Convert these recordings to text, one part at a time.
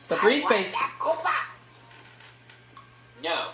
Sa free space. No.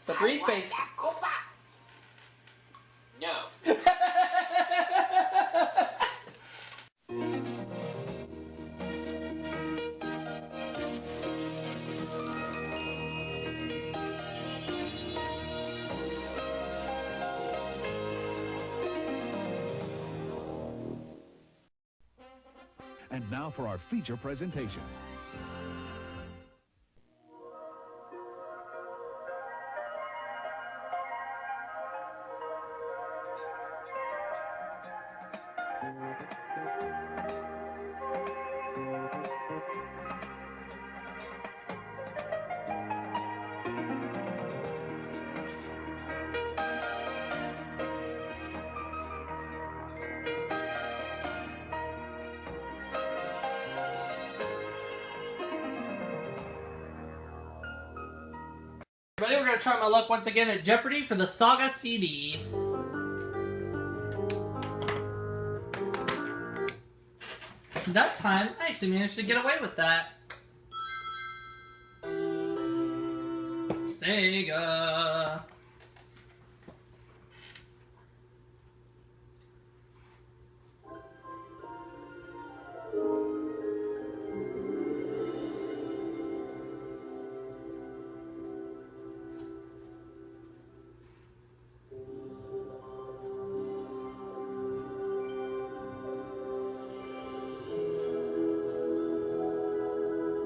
Sa free space. No. And now for our feature presentation. Everybody, we're going to try my luck once again at Jeopardy for the Sega CD. That time, I actually managed to get away with that. Sega.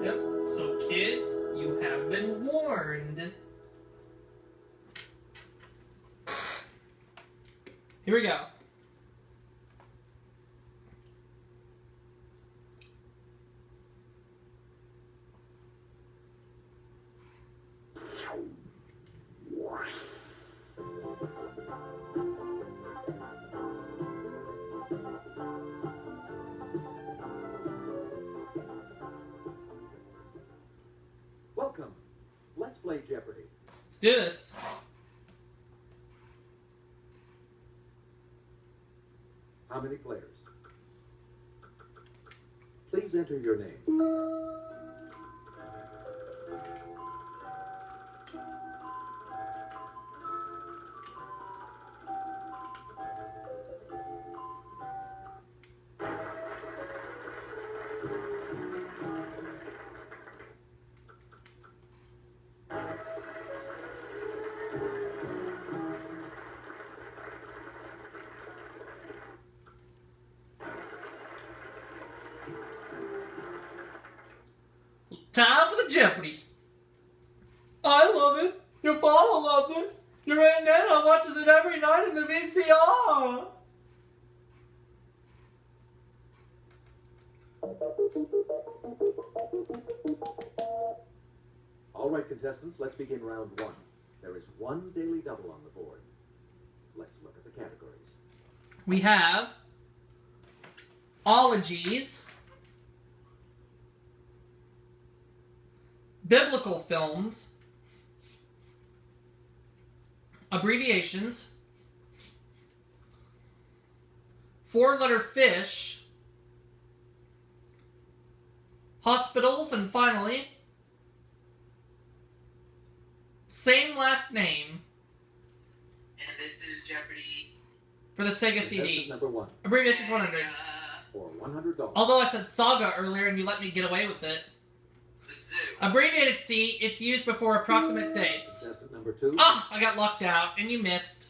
Yep, so kids, you have been warned. Here we go. Welcome. Let's play Jeopardy. Let's do this. How many players? Please enter your name. Time for the Jeopardy. I love it. Your father loves it. Your Aunt Nana watches it every night in the VCR. All right, contestants, let's begin round one. There is one daily double on the board. Let's look at the categories. We have ologies, biblical films, abbreviations, four-letter fish, hospitals, and finally, same last name. And this is Jeopardy! For the Sega Contestant CD. number one, Abbreviation's 100. for $100. Although I said Saga earlier and you let me get away with it. The zoo. Abbreviated C, it's used before approximate dates. Contestant number 2. Oh, I got locked out, and you missed.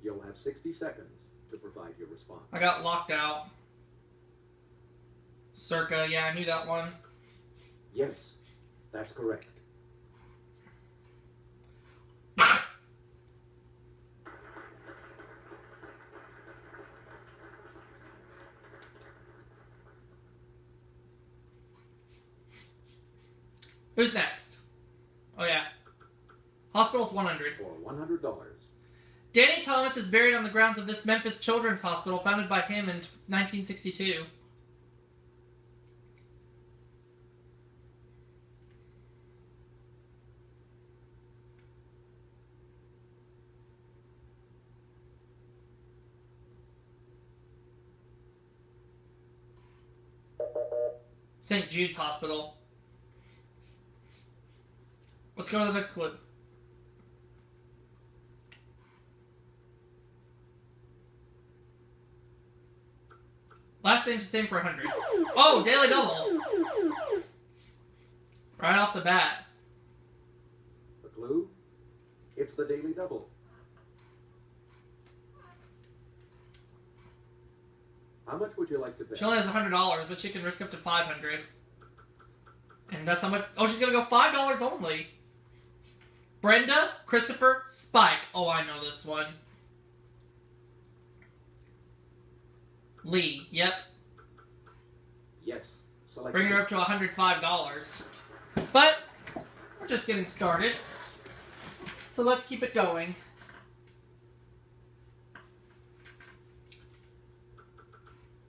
You'll have 60 seconds to provide your response. I got locked out. Circa, yeah, I knew that one. Yes, that's correct. Who's next? Oh, yeah. Hospital's 100. For $100. Danny Thomas is buried on the grounds of this Memphis Children's Hospital, founded by him in 1962. St. Jude's Hospital. Let's go to the next clip. Last name's the same for 100. Oh, Daily Double! Right off the bat. The clue? It's the Daily Double. How much would you like to bet? She only has $100, but she can risk up to $500. And that's how much... Oh, she's gonna go $5 only. Brenda, Christopher, Spike. Oh, I know this one. Lee, yep. Yes. Select Bringing her up to $105. But, we're just getting started. So let's keep it going.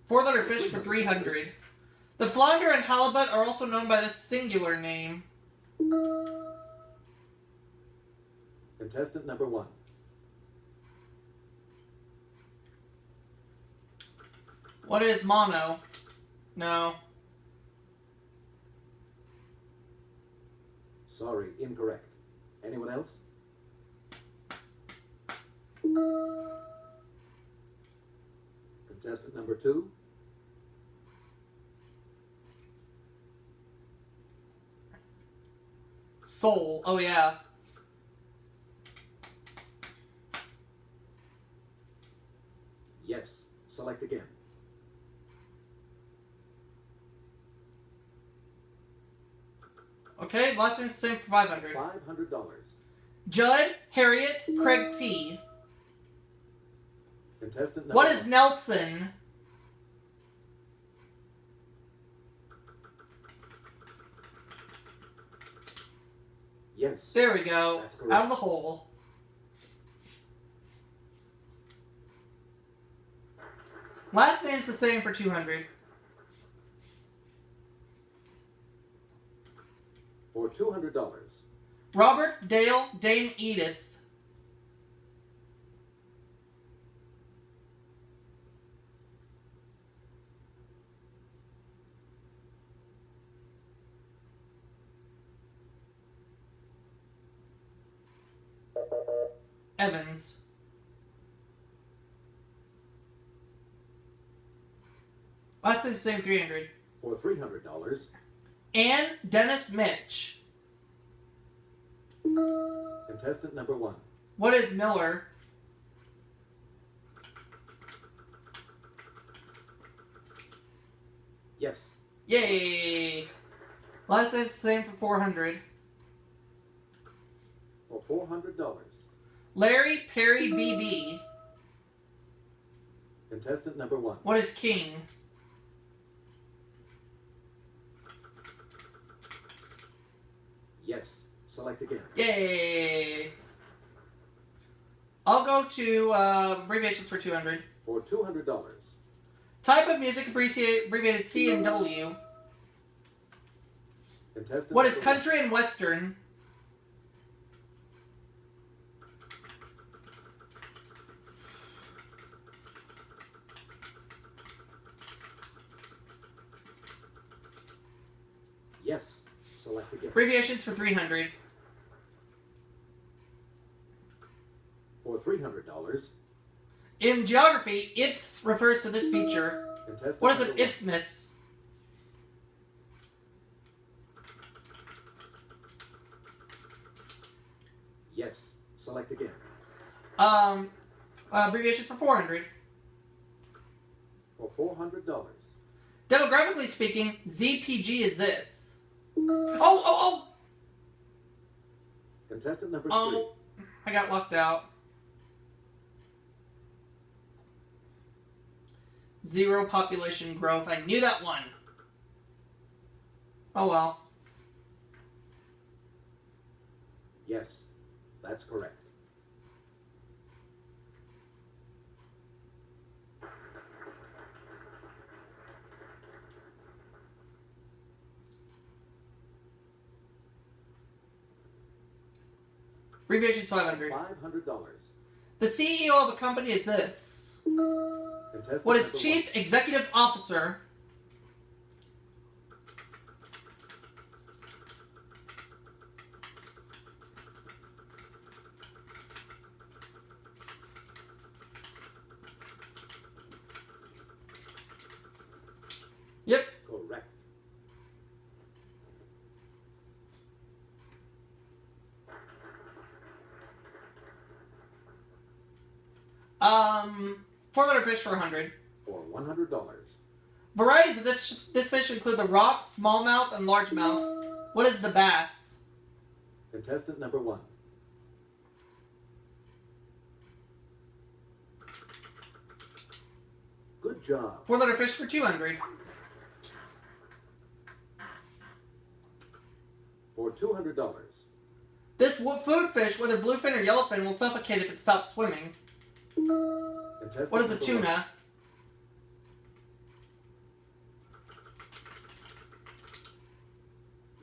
Four-letter fish for 300. The flounder and halibut are also known by this singular name. Contestant number 1. What is mono? No. Sorry, incorrect. Anyone else? Contestant number 2. Soul. Oh, yeah. Yes. Select again. Okay, last name's the same for 500. $500. Judd, Harriet, Craig T. Contestant number What is 1. Nelson? Yes. There we go. That's correct. Out of the hole. Last name's the same for 200. For $200. Robert, Dale, Dame Edith. Evans. Last name's the same 300. For $300. And Dennis Mitch. Contestant number 1. What is Miller? Yes. Yay! Last name's the same for 400. For $400. Larry Perry BB. Contestant number 1. What is King? Yes. Select again. Yay! I'll go to abbreviations for 200. For $200. Type of music abbreviated C and W. Contestant What is number 1. country and western? Yes. Select again. Abbreviations for 300. For $300. In geography, ITHS refers to this feature. Contestant What is number an 1. isthmus? Yes. Select again. Abbreviations for 400. For $400. Demographically speaking, ZPG is this. Oh! Contestant number 3. Oh, I got locked out. 0 population growth. I knew that one. Oh well. Yes. That's correct. Abbreviation's 500. $500. The CEO of a company is this. Contestant What is number Chief Executive Officer? Yep. 1. Correct. Four-letter fish for 100. For $100. Varieties of this fish include the rock, smallmouth, and largemouth. What is the bass? Contestant number 1. Good job. Four-letter fish for 200. For $200. This food fish, whether bluefin or yellowfin, will suffocate if it stops swimming. Contestant What is a number tuna? 1.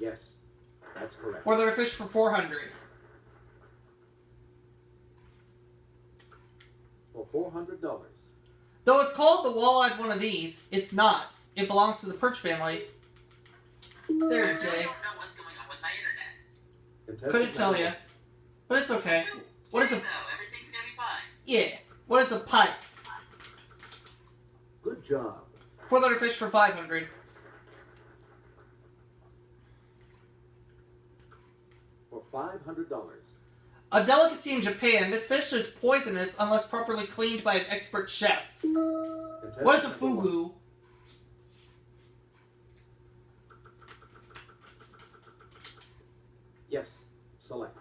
Yes. That's correct. Four-letter fish for 400. For $400. Though it's called the wall-eyed one of these, it's not. It belongs to the perch family. There's I Jay. don't know what's going on with my internet. Contestant Couldn't tell number you. But it's okay. What is a... No, everything's gonna be fine. Yeah. What is a pike? 1. Good job. Four-letter fish for 500. For $500. A delicacy in Japan, this fish is poisonous unless properly cleaned by an expert chef. Contestant What is a number 1. fugu? Yes. Select.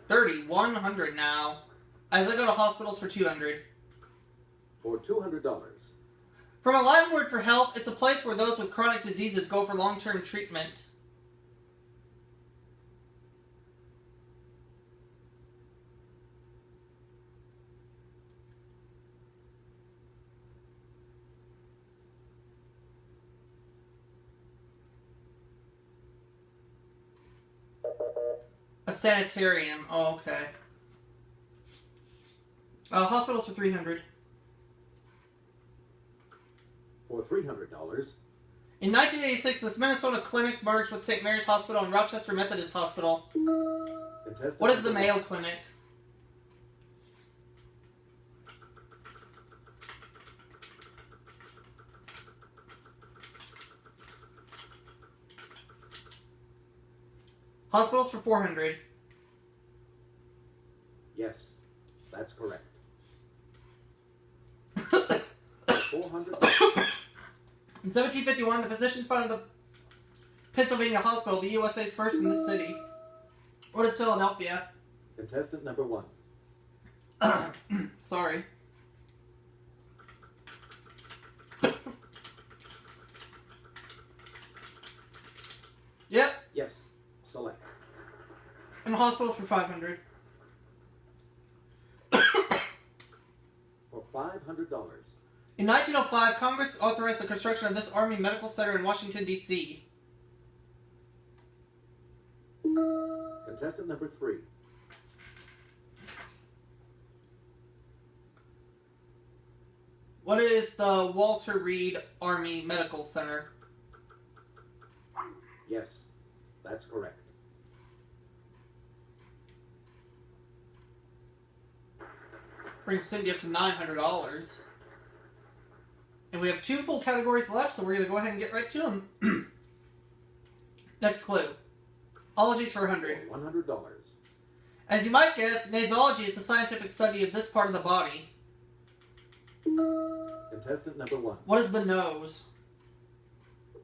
30. 100 now. As I go to hospitals for 200. For $200. From a Latin word for health, it's a place where those with chronic diseases go for long-term treatment. A sanitarium. Oh, okay. Hospitals for 300. For $300. In 1986, this Minnesota clinic merged with St. Mary's Hospital and Rochester Methodist Hospital. Contestant What is the number Mayo 1. Clinic? Hospitals for 400. Yes. That's correct. For $400. In 1751, the physicians founded the Pennsylvania Hospital, the USA's first in this city. What is Philadelphia? Contestant number 1. Sorry. Yep. Yes. Select. And hospitals for 500. For $500. In 1905, Congress authorized the construction of this Army Medical Center in Washington, D.C. Contestant number 3. What is the Walter Reed Army Medical Center? Yes. That's correct. Brings Cindy up to $900. And we have 2 full categories left, so we're going to go ahead and get right to them. Next clue. Ologies for 100. For $100. As you might guess, nasology is the scientific study of this part of the body. Contestant number 1. What is the nose? And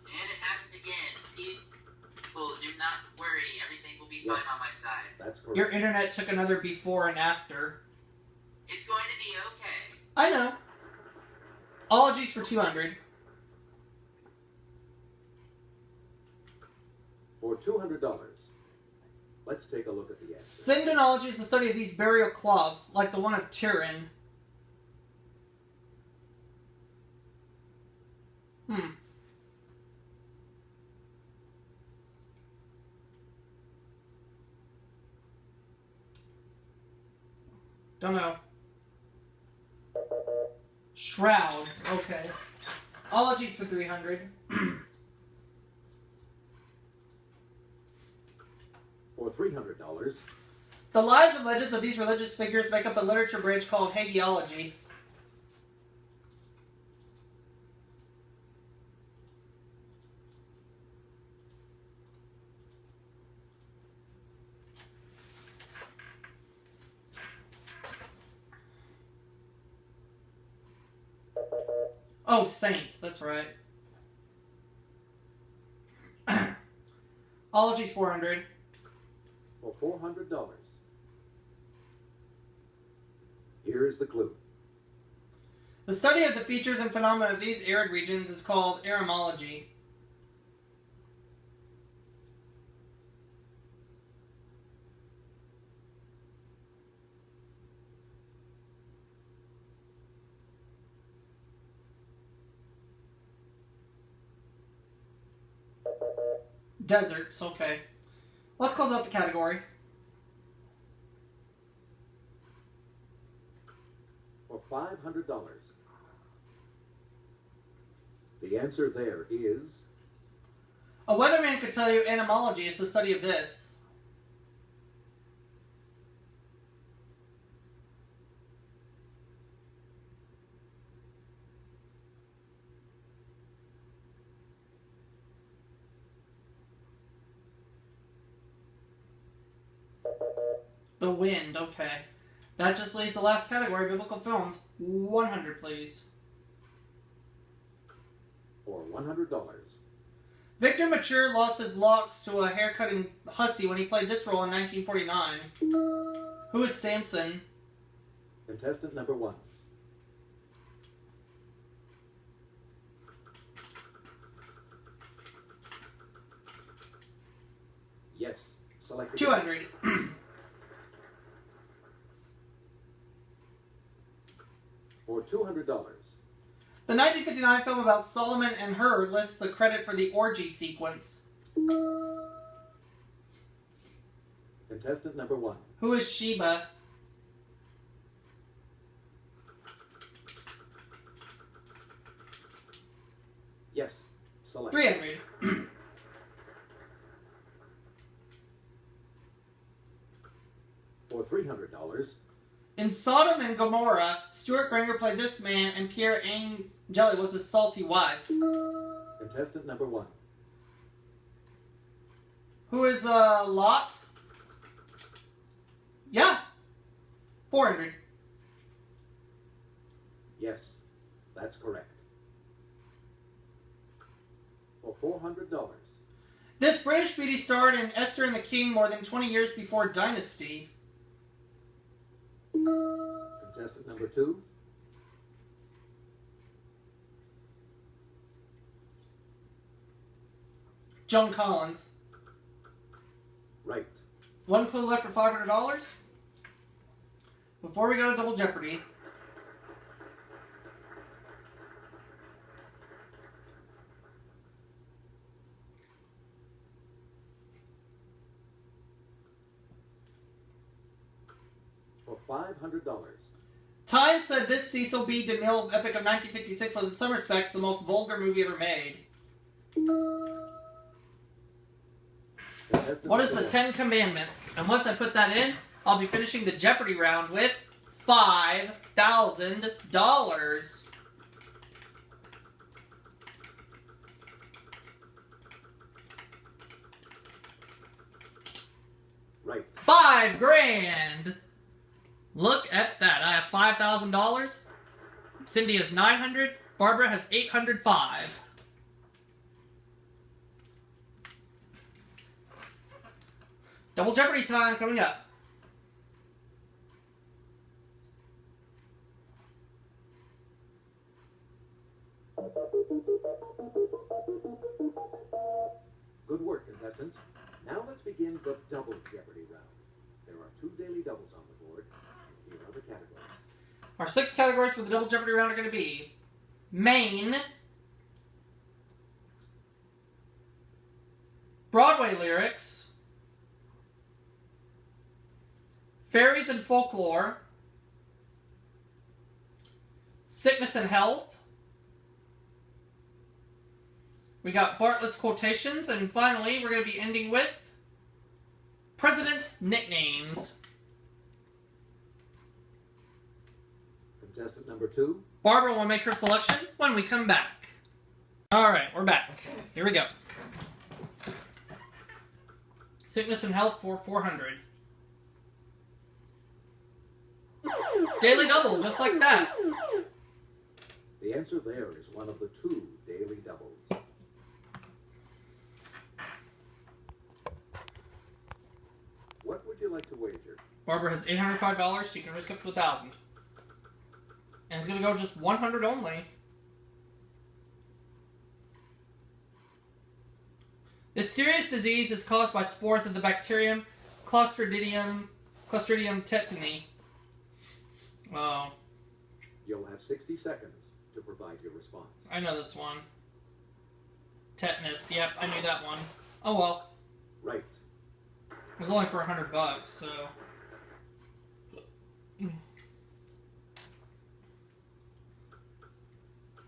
it happened again. People, do not worry. Everything will be fine on my side. That's correct. Your internet took another before and after. It's going to be okay. I know. Ologies for 200. For $200, let's take a look at the answer. Syndenology is the study of these burial cloths, like the one of Turin. Don't know. Shrouds. Okay. Ologies for 300. For $300, The lives and legends of these religious figures make up a literature branch called hagiology. Oh, saints. That's right. Ologies 400. for $400. Here's the clue. The study of the features and phenomena of these arid regions is called eremology. Deserts, okay. Let's close out the category. For $500. The answer there is... A weatherman could tell you entomology is the study of this. The wind, okay. That just leaves the last category, biblical films. 100, please. For $100. Victor Mature lost his locks to a haircutting hussy when he played this role in 1949. Who is Samson? Contestant number 1. Yes. Select 200. For $200. The 1959 film about Solomon and her lists the credit for the orgy sequence. Contestant number 1. Who is Sheba? Yes. Select 300. For $300. In Sodom and Gomorrah, Stuart Granger played this man and Pierre Angeli was his salty wife. Contestant number 1. Who is Lot? Yeah. 400. Yes. That's correct. For $400. This British beauty starred in Esther and the King more than 20 years before Dynasty. Contestant number 2. Joan Collins. Right. One clue left for $500. Before we go to Double Jeopardy. For $500. Time said this Cecil B. DeMille epic of 1956 was in some respects the most vulgar movie ever made. Contestant What is number the 1. 10 Commandments? And once I put that in, I'll be finishing the Jeopardy round with $5,000. Right. $5 grand. Look at that. I have $5,000. Cindy has 900. Barbara has 805. Double Jeopardy time coming up. Good work, contestants. Now let's begin the Double Jeopardy round. There are 2 daily doubles on the board, and here are the categories. Our 6 categories for the Double Jeopardy round are going to be Maine, Broadway lyrics, fairies and folklore, sickness and health. We got Bartlett's quotations, and finally, we're going to be ending with president nicknames. Contestant number 2. Barbara will make her selection when we come back. Alright, we're back. Here we go. Sickness and health for 400. Daily double, just like that. The answer there is one of the 2 daily doubles. What would you like to wager? Barbara has $805, so you can risk up to $1,000. And it's going to go just 100 only. This serious disease is caused by spores of the bacterium Clostridium tetani. Oh, You'll have 60 seconds to provide your response. I know this one. Tetanus. Yep, I knew that one. Oh well. Right. It was only for $100, so.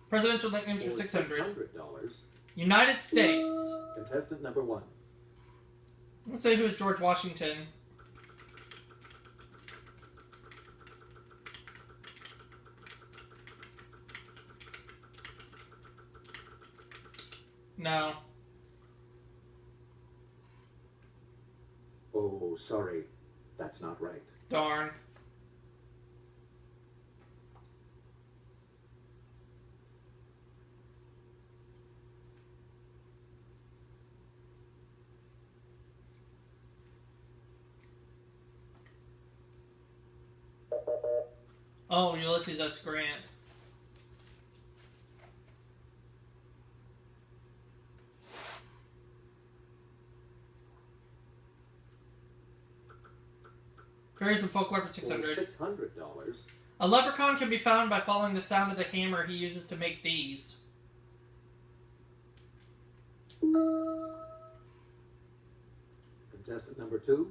Presidential nicknames for $600. $600. United States. Contestant number 1. Let's say who's George Washington. No. Oh, sorry. That's not right. Darn. Oh, Ulysses S. Grant. Fairies and folklore for $600. $600. A leprechaun can be found by following the sound of the hammer he uses to make these. Contestant number 2.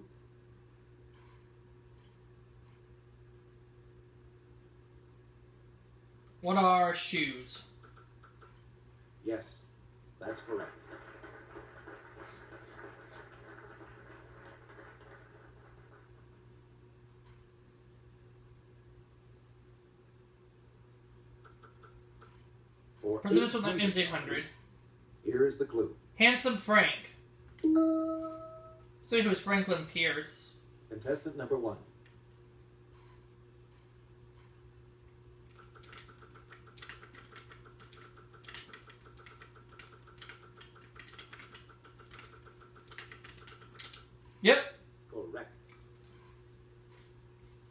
What are shoes? Yes, that's correct. For Presidential nicknames $800. Here is the clue. Handsome Frank. Say who's Franklin Pierce. Contestant number 1. Yep. Correct.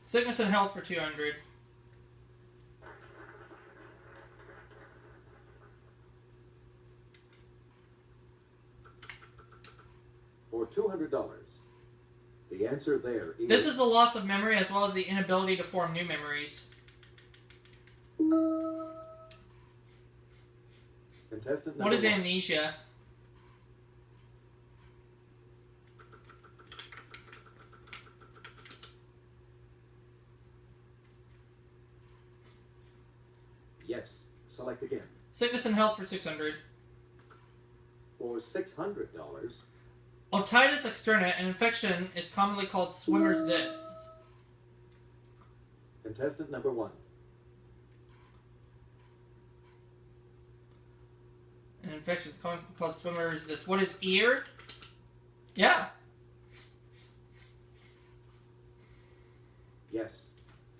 Sickness and health for $200. For $200. The answer there is... This is the loss of memory as well as the inability to form new memories. Contestant number What is 1. amnesia? Yes. Select again. Sickness and health for $600. For $600. Otitis externa, an infection, is commonly called swimmer's this. Contestant number 1. An infection is commonly called swimmer's this. What is ear? Yeah. Yes,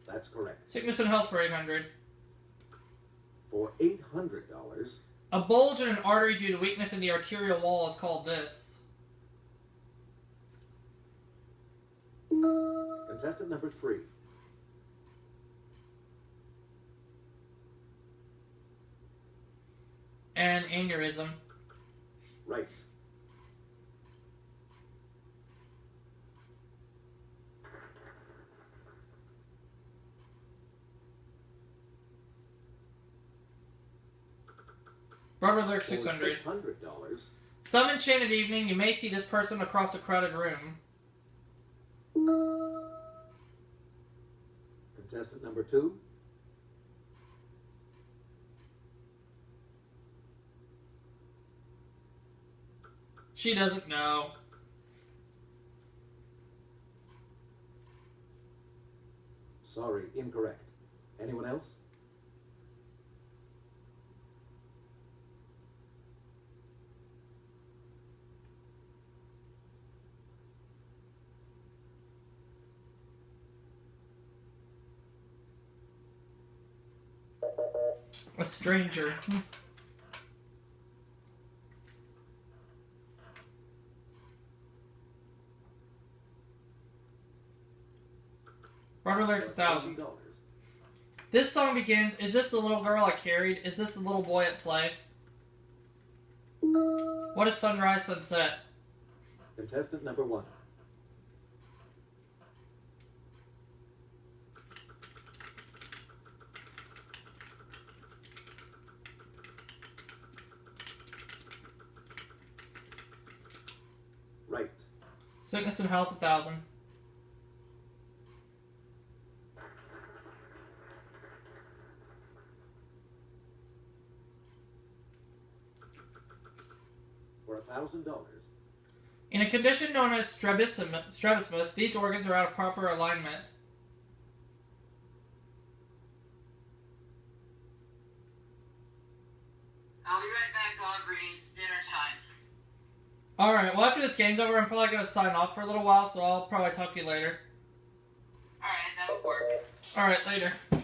that's correct. Sickness and health for 800. For $800, A bulge in an artery due to weakness in the arterial wall is called this. contestant number 3. An aneurysm. Right. Broadway lyric For 600. $600, Some enchanted evening, you may see this person across a crowded room. contestant number 2. She doesn't know. Sorry, incorrect. Anyone else? A stranger. Broadway lyrics 1,000. $1,000. This song begins, is this the little girl I carried? Is this the little boy at play? What is sunrise, sunset? Contestant number 1. Right. Sickness and health 1,000. For $1,000. In a condition known as strabismus, these organs are out of proper alignment. I'll be right back, Aubrey. It's dinner time. Alright, well after this game's over, I'm probably going to sign off for a little while, so I'll probably talk to you later. Alright, that'll work. Alright, later. Later.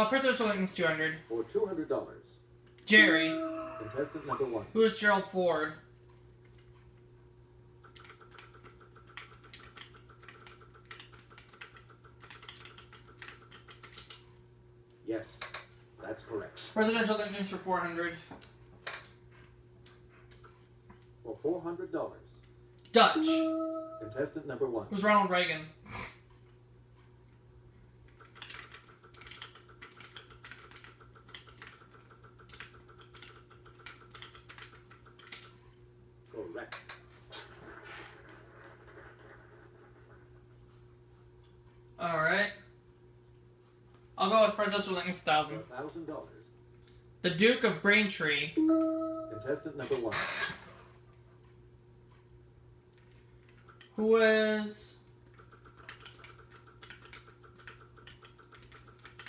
Presidential Lincoln's 200. For $200. Jerry, Contestant number 1. who is Gerald Ford? Yes, that's correct. Presidential Lincoln's for 400. For $400. Dutch, Contestant number 1. who's Ronald Reagan? Correct. Alright. I'll go with Presidential Lincoln's For 1,000. $1,000. The Duke of Braintree, Contestant number 1. who is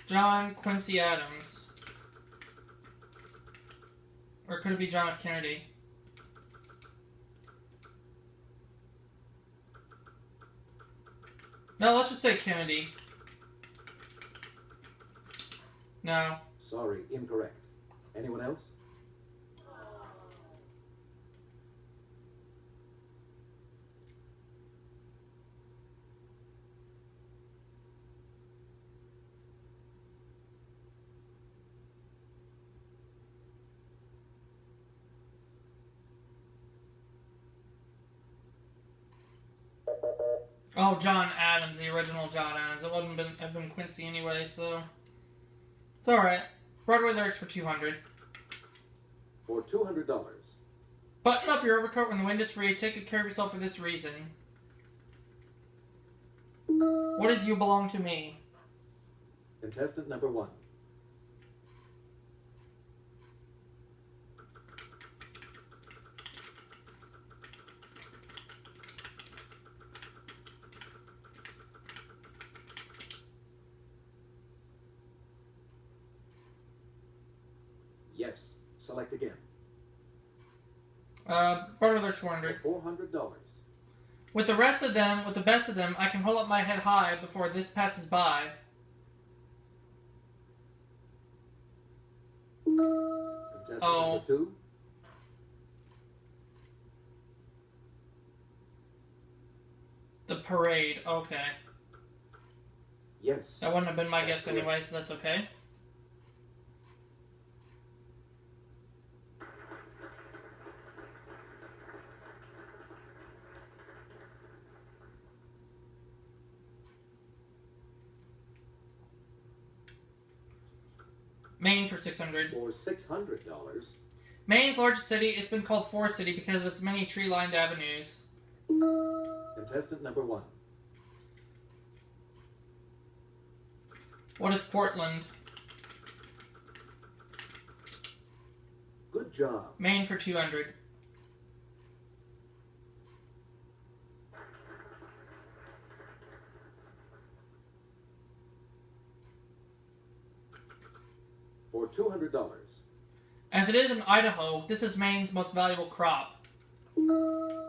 John Quincy Adams. Or could it be John F. Kennedy? No, let's just say Kennedy. No. Sorry, incorrect. Anyone else? Oh, John Adams, the original John Adams. It wouldn't have been Quincy anyway, so it's alright. Broadway lyrics for 200. For $200. Button up your overcoat when the wind is free. Take good care of yourself for this reason. What is you belong to me? Contestant number 1. Yes. Select again. Barter Alert's 400. For $400. With the rest of them, with the best of them, I can hold up my head high before this passes by. Contestant number 2. The parade, okay. Yes. That wouldn't have been my That's guess anyway, so that's okay. Maine for 600. For $600. Maine's largest city, it's been called Forest City because of its many tree-lined avenues. Contestant number 1. What is Portland? Good job. Maine for 200. For $200. As it is in Idaho, this is Maine's most valuable crop.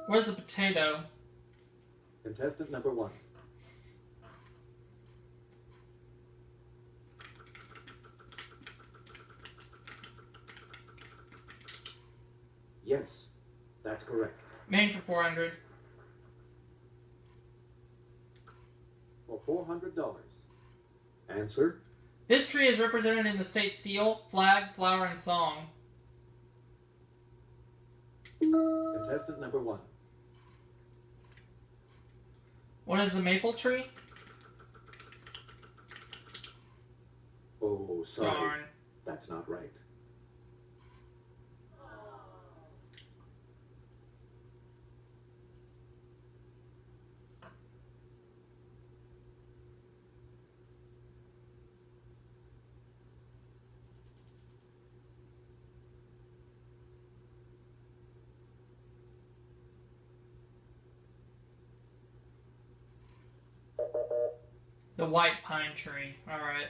Where's the potato? Contestant number 1. Yes, that's correct. Maine for 400. For $400. Answer. This tree is represented in the state seal, flag, flower, and song. Contestant number 1. What is the maple tree? Oh, sorry. Darn. That's not right. The white pine tree. Alright.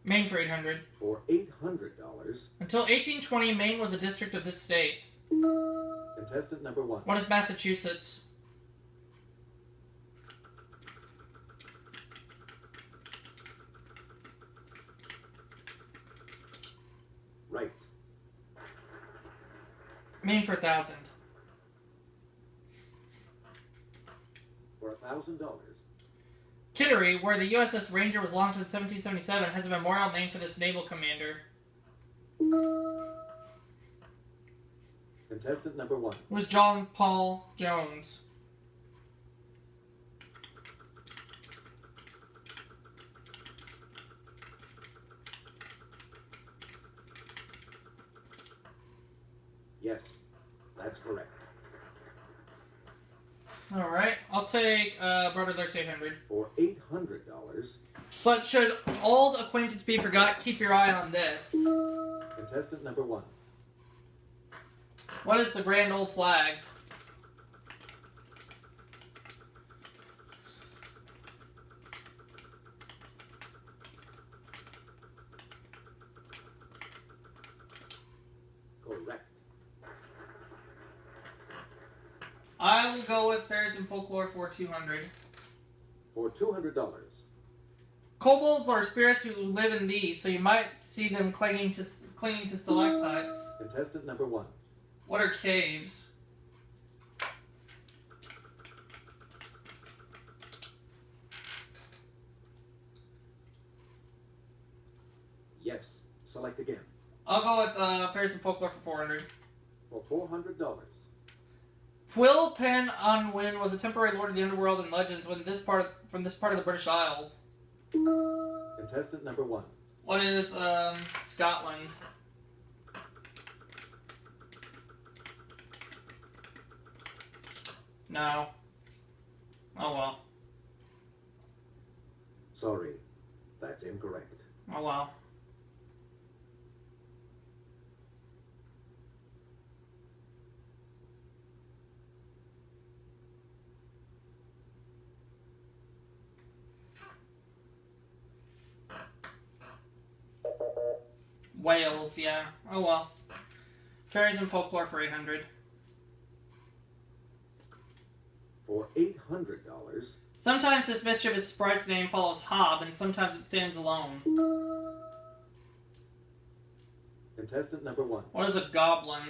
Maine for 800. For $800. Until 1820, Maine was a district of this state. Contestant number 1. What is Massachusetts? Right. Maine for 1,000. For $1,000. Kittery, where the USS Ranger was launched in 1777, has a memorial named for this naval commander. Contestant number 1. It was John Paul Jones. Yes, that's correct. Alright, I'll take Brother Lurks 800. For $800. But should old acquaintance be forgot, keep your eye on this. Contestant number 1. What is the grand old flag? Correct. I will go with Fairies and Folklore for 200. For $200. Kobolds are spirits who live in these, so you might see them clinging to stalactites. Contestant number 1. What are caves? Yes. Select again. I'll go with Fairies and Folklore for 400. For $400. Pwyll Pen Anwyn was a temporary lord of the underworld and legends from this part of the British Isles. Contestant number 1. What is Scotland? No. Oh well. Sorry, that's incorrect. Oh well. Wales, yeah. Oh well. Fairies and folklore for 800. For $800, Sometimes this mischievous sprite's name follows Hob, and sometimes it stands alone. contestant number 1. What is a goblin?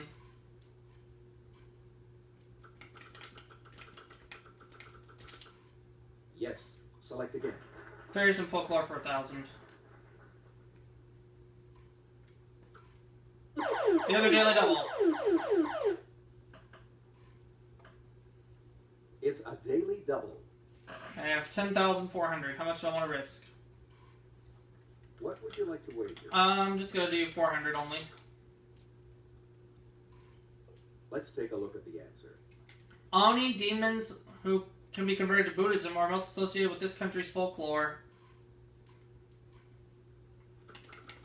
Yes. Select again. Fairies and folklore for 1,000. The other daily double. It's a daily double. I have 10,400. How much do I want to risk? What would you like to wager? I'm just gonna do 400 only. Let's take a look at the answer. Oni demons who can be converted to Buddhism are most associated with this country's folklore.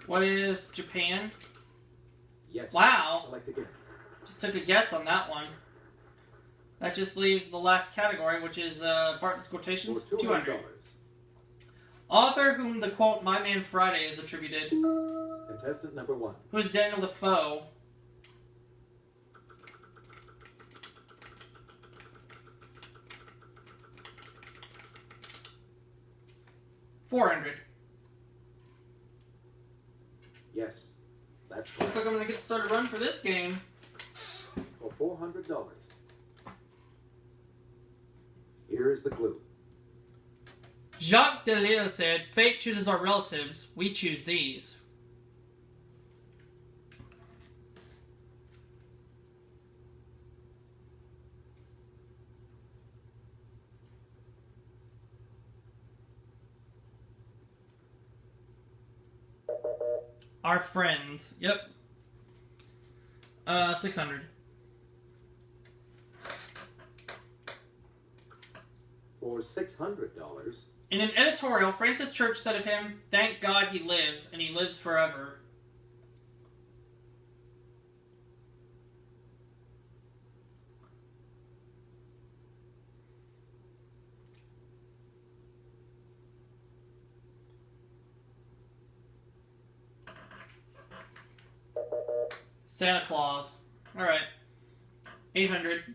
What is Japan? Yes. Wow. Select again. Just took a guess on that one. That just leaves the last category, which is Bartlett's quotations, For $200. Author whom the quote "My Man Friday" is attributed. Contestant number 1. Who is Daniel Defoe? $400. Yes. That's Looks correct. like I'm gonna get started run for this game. For $400. Here is the clue. Jacques Delisle said, "Fate chooses our relatives, we choose these." Our friends. Yep. 600. For $600. In an editorial, Francis Church said of him, "Thank God he lives, and he lives forever." Santa Claus. Alright. 800.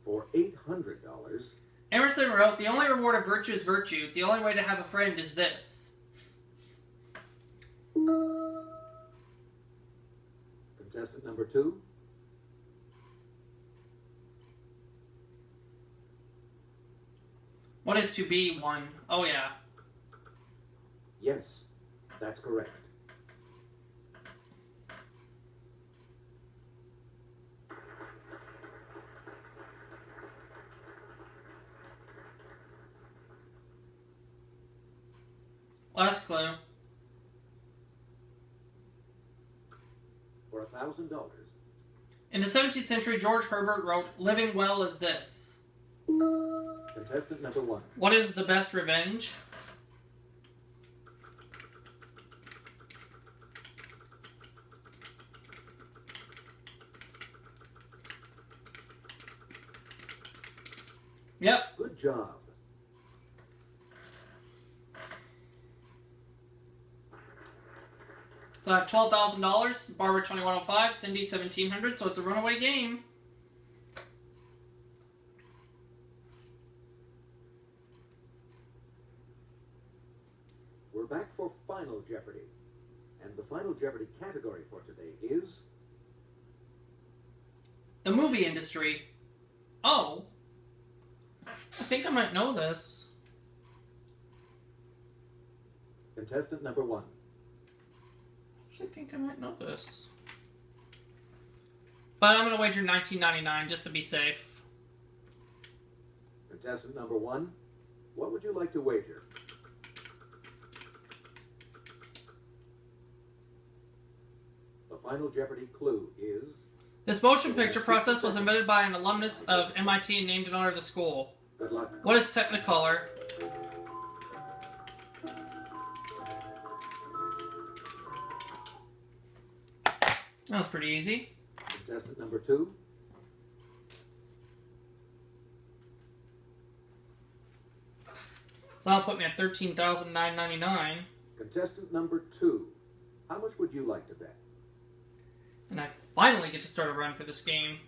For $800. Emerson wrote, "The only reward of virtue is virtue. The only way to have a friend is this." Contestant number 2. What is to be one? Oh, yeah. Yes. That's correct. Last clue. For $1,000. In the 17th century, George Herbert wrote, "Living well is this." Contestant number 1. What is the best revenge? Yep. Good job. So I have $12,000, Barbara 2105, Cindy 1700, so it's a runaway game. We're back for Final Jeopardy. And the Final Jeopardy category for today is... The movie industry. Oh. I think I might know this. Contestant number 1. I actually think I might know this. But I'm going to wager $19.99 just to be safe. Contestant number 1, what would you like to wager? The Final Jeopardy clue is... This motion picture process was invented by an alumnus of MIT and named in honor of the school. Good luck. What is Technicolor? That was pretty easy. Contestant number 2. So that'll put me at $13,999. Contestant number 2. How much would you like to bet? And I finally get to start a run for this game.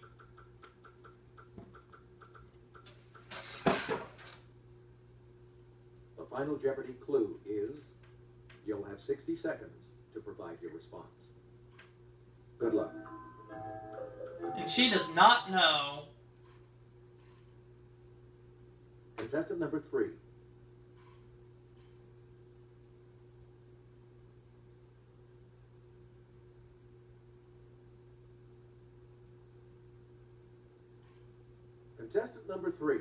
The final Jeopardy clue is you'll have 60 seconds to provide your response. Good luck. And she does not know. Contestant number 3. Contestant number 3.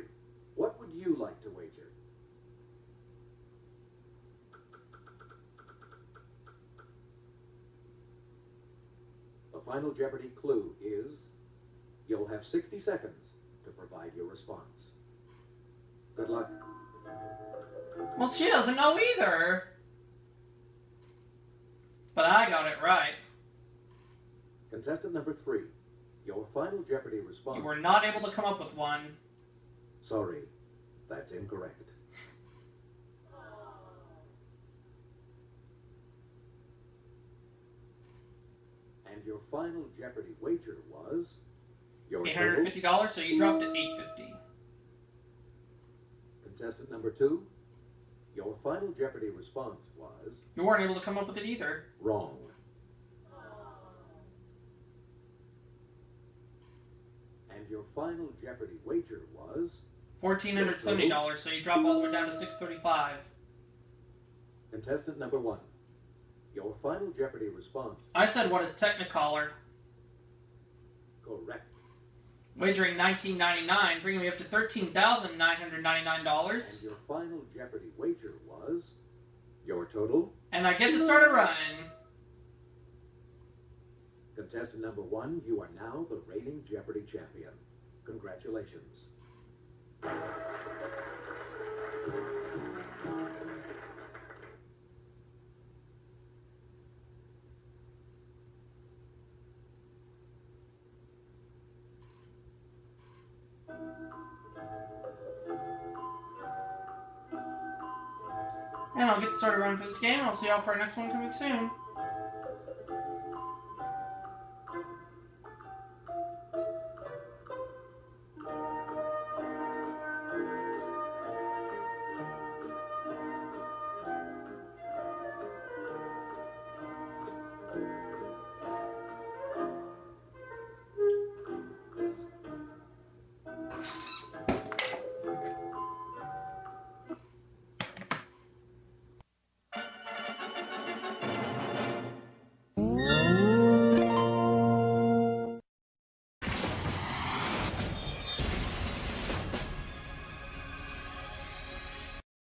What would you like to wager? The final Jeopardy clue is you'll have 60 seconds to provide your response. Good luck. Well, she doesn't know either. But I got it right. Contestant number 3. Your final Jeopardy response. You were not able to come up with one. Sorry, that's incorrect. And your final Jeopardy wager was your total. $850, so you dropped it $850. Contestant number 2. Your final Jeopardy response was You weren't able to come up with it either. wrong. And your final Jeopardy wager was $1,470, so you drop all the way down to $635. contestant number 1. Your final Jeopardy response. I said, what is Technicolor? Correct. Wagering $19.99, bringing me up to $13,999. And your final Jeopardy wager was your total. And I get to start a run. Contestant number 1, you are now the reigning Jeopardy champion. Congratulations. And I'll get to start a run for this game, and I'll see y'all for our next one coming soon.